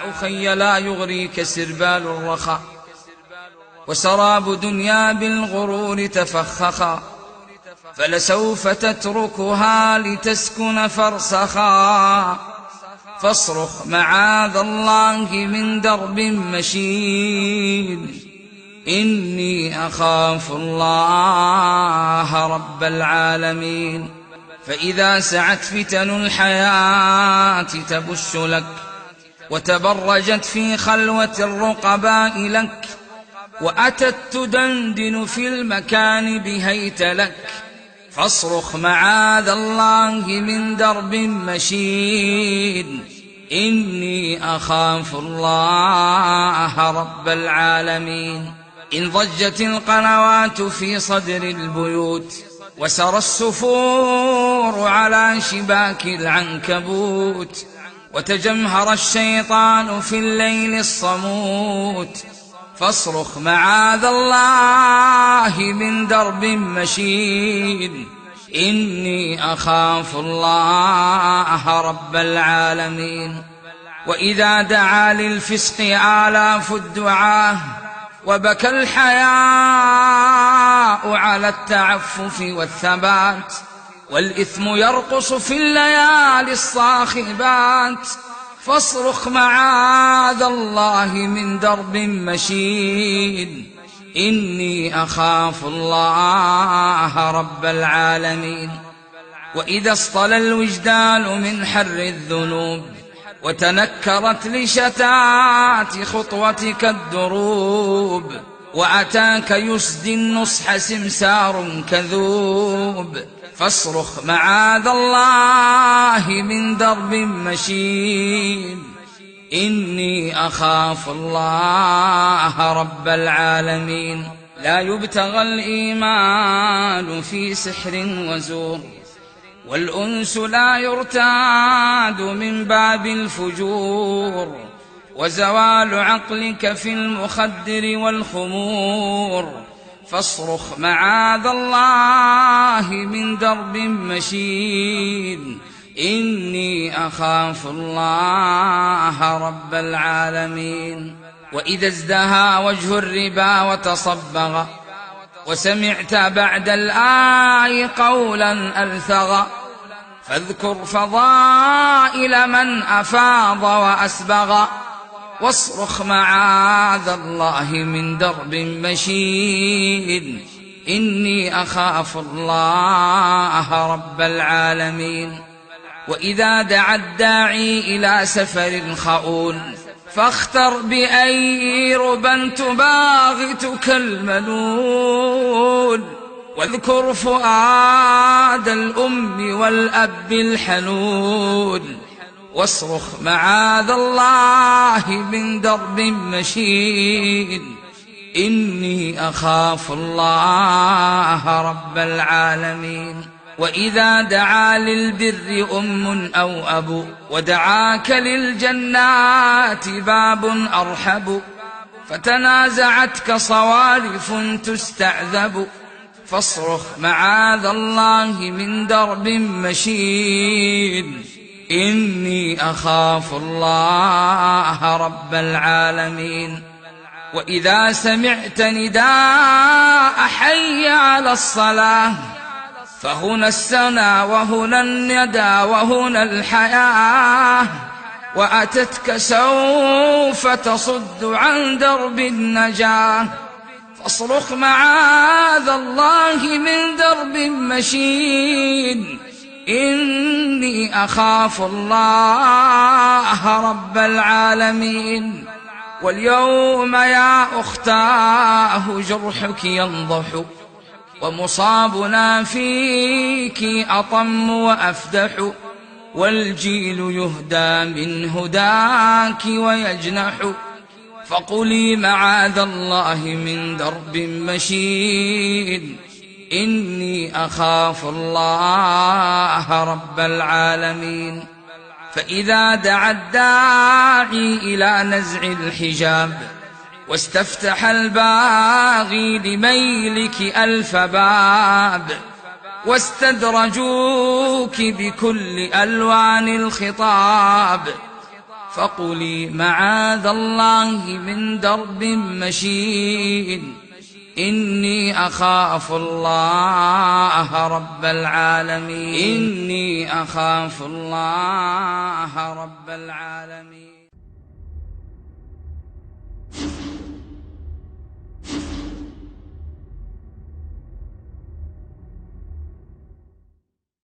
أخي لا يغريك سربال الرخاء، وسراب دنيا بالغرور تفخخا، فلسوف تتركها لتسكن فرسخا. فاصرخ معاذ الله من درب مشين، إني أخاف الله رب العالمين. فإذا سعت فتن الحياة تبش لك، وتبرجت في خلوة الرقباء لك، وأتت تدندن في المكان بهيت لك، فاصرخ معاذ الله من درب مشين، إني أخاف الله رب العالمين. إن ضجت القنوات في صدر البيوت، وسرى السفور على شباك العنكبوت، وتجمهر الشيطان في الليل الصموت، فاصرخ معاذ الله من درب مشين، إني أخاف الله رب العالمين. وإذا دعا للفسق آلاف الدعاة، وبكى الحياء على التعفف والثبات، والإثم يرقص في الليالي الصاخبات، فاصرخ معاذ الله من درب مشين، إني أخاف الله رب العالمين. وإذا اصطلى الوجدان من حر الذنوب، وتنكرت لشتات خطوتك الدروب، وأتاك يسدي النصح سمسار كذوب، فاصرخ معاذ الله من درب مشين، إني أخاف الله رب العالمين. لا يبتغى الإيمان في سحر وزور، والأنس لا يرتاد من باب الفجور، وزوال عقلك في المخدر والخمور، فاصرخ معاذ الله من درب مشين، إني أخاف الله رب العالمين. وإذا ازدهى وجه الربا وتصبغ، وسمعت بعد الآي قولا ألثغ، فاذكر فضائل من أفاض وأسبغ، واصرخ معاذ الله من درب مشين، إني أخاف الله رب العالمين. وإذا دعا الداعي إلى سفر خؤون، فاختر بأي ربا تباغتك الملول، واذكر فؤاد الأم والأب الحنون، واصرخ معاذ الله من درب مشين، إني أخاف الله رب العالمين. وإذا دعا للبر أم أو أبو، ودعاك للجنات باب أرحب، فتنازعتك صوارف تستعذب، فاصرخ معاذ الله من درب مشين، إني أخاف الله رب العالمين. وإذا سمعت نداء حي على الصلاة، فهنا السنا وهنا الندى وهنا الحياة، وأتتك سوف تصد عن درب النجاة، فاصرخ معاذ الله من درب مشين، إني أخاف الله رب العالمين. واليوم يا أختاه جرحك ينضح، ومصابنا فيك أطم وأفدح، والجيل يهدى من هداك ويجنح، فقولي معاذ الله من درب مشين، إني أخاف الله رب العالمين. فإذا دعا الداعي إلى نزع الحجاب، واستفتح الباغي لميلك ألف باب، واستدرجوك بكل ألوان الخطاب، فقولي معاذ الله من درب مشين، إني أخاف الله رب العالمين، إني أخاف الله رب العالمين.